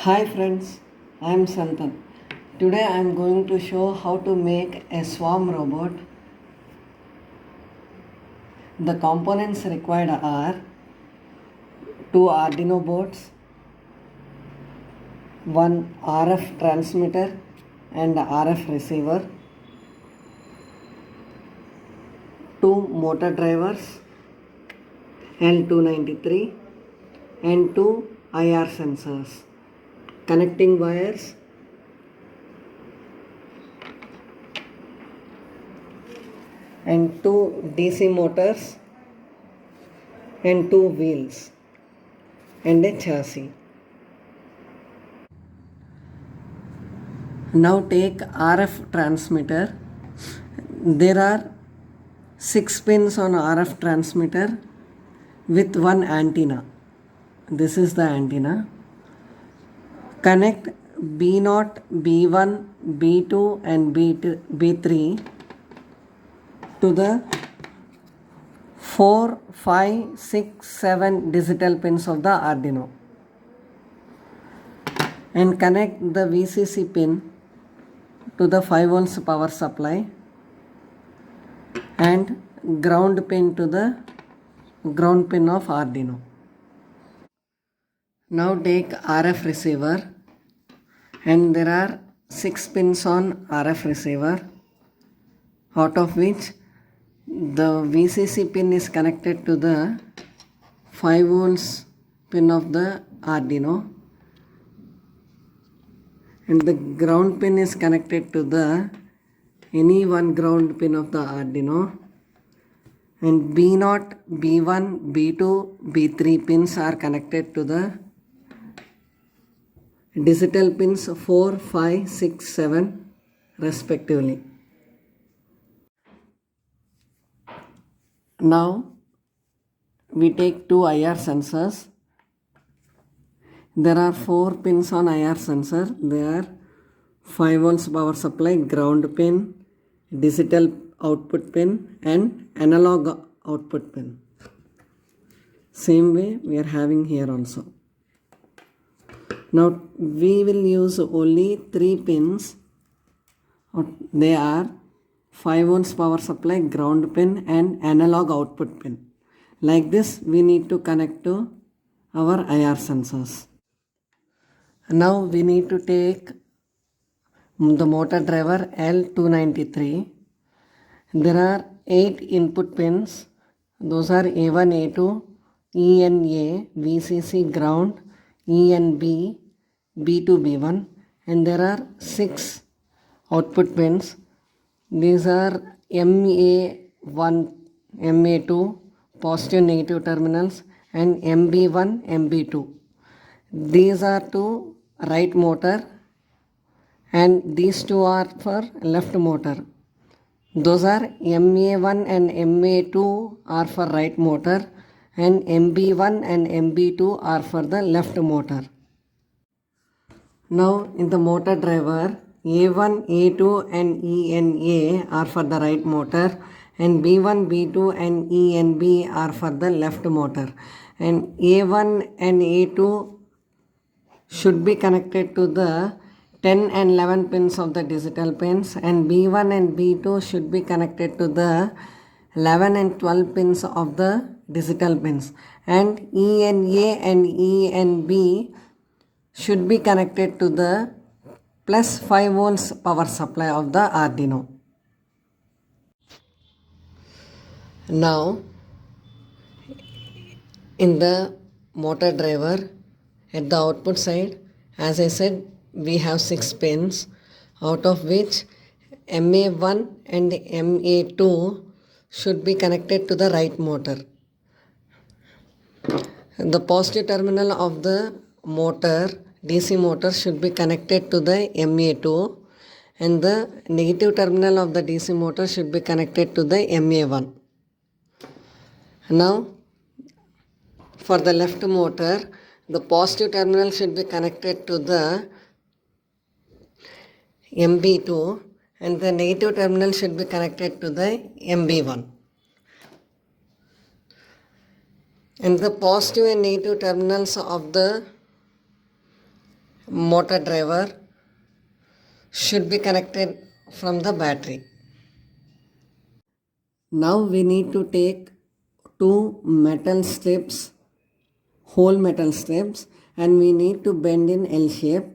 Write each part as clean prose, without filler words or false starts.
Hi friends, I am Santan. Today I am going to show how to make a swarm robot. The components required are two Arduino boards, one RF transmitter and RF receiver, two motor drivers L293 and two IR sensors, connecting wires, and two DC motors and two wheels and a chassis. Now take RF transmitter. There are 6 pins on RF transmitter with one antenna. This is the antenna. Connect B0, B1, B2 and B3 to the 4, 5, 6, 7 digital pins of the Arduino and connect the VCC pin to the 5 volts power supply and ground pin to the ground pin of Arduino. Now take RF receiver, and there are 6 pins on RF receiver, out of which the VCC pin is connected to the 5 volts pin of the Arduino and the ground pin is connected to the any one ground pin of the Arduino, and B0, B1, B2, B3 pins are connected to the digital pins 4, 5, 6, 7 respectively. Now we take two IR sensors. There are 4 pins on IR sensor. They are 5 volts power supply, ground pin, digital output pin and analog output pin. Same way we are having here also. Now we will use only 3 pins. They are 5 volts power supply, ground pin and analog output pin. Like this we need to connect to our IR sensors. Now we need to take the motor driver L293. There are 8 input pins. Those are A1, A2, ENA, VCC ground, ENB, B2, B1, and there are 6 output pins. These are MA1, MA2, positive negative terminals, and MB1, MB2. These are to right motor and these two are for left motor. Those are MA1 and MA2 are for right motor and MB1 and MB2 are for the left motor. Now in the motor driver, A1, A2 and ENA are for the right motor and B1, B2 and ENB are for the left motor, and A1 and A2 should be connected to the 10 and 11 pins of the digital pins, and B1 and B2 should be connected to the 11 and 12 pins of the digital pins, and ENA and ENB should be connected to the plus 5 volts power supply of the Arduino. Now in the motor driver at the output side, as I said, we have 6 pins, out of which MA1 and MA2 should be connected to the right motor. The positive terminal of the motor, DC motor, should be connected to the MA2 and the negative terminal of the DC motor should be connected to the MA1. Now for the left motor, the positive terminal should be connected to the MB2 and the negative terminal should be connected to the MB1. And the positive and negative terminals of the motor driver should be connected from the battery. Now we need to take two metal strips, whole metal strips, and we need to bend in L shape,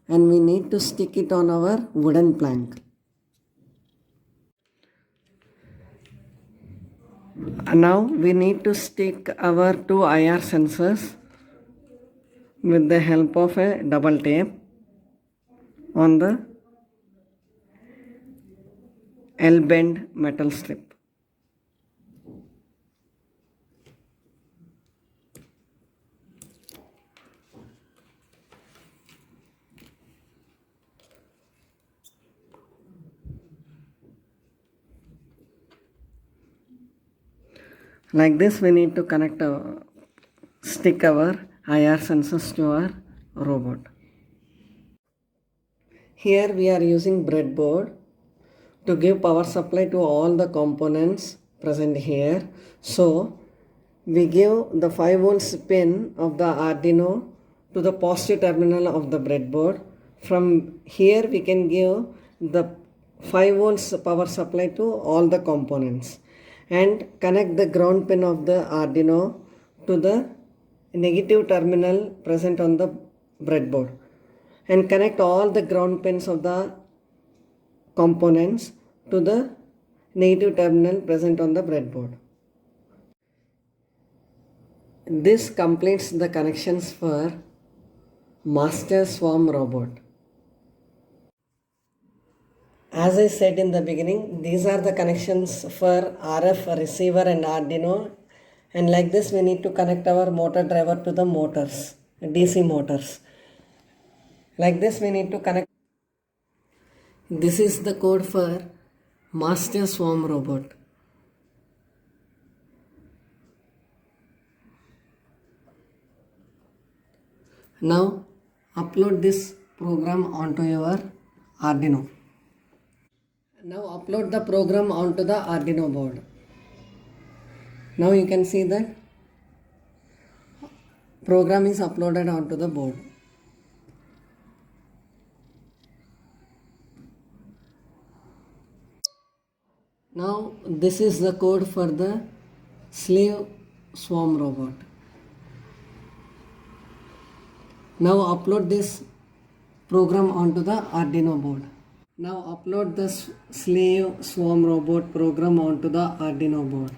and we need to stick it on our wooden plank. Now we need to stick our two IR sensors with the help of a double tape on the L bend metal strip. Like this, we need to stick our IR sensors to our robot. Here we are using breadboard to give power supply to all the components present here. So we give the 5 volts pin of the Arduino to the positive terminal of the breadboard. From here we can give the 5 volts power supply to all the components, and connect the ground pin of the Arduino to the negative terminal present on the breadboard, and connect all the ground pins of the components to the negative terminal present on the breadboard. This completes the connections for Master Swarm robot. As I said in the beginning, these are the connections for RF receiver and Arduino, and like this we need to connect our motor driver to the motors, DC motors. Like this we need to connect. This is the code for Master Swarm robot. Now upload this program onto your Arduino. Now upload the program onto the Arduino board. Now you can see that program is uploaded onto the board. Now this is the code for the slave swarm robot. Now upload this program onto the Arduino board. Now upload the slave swarm robot program onto the Arduino board.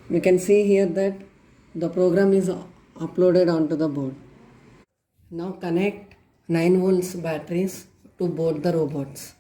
We can see here that the program is uploaded onto the board. Now connect 9 volts batteries to both the robots.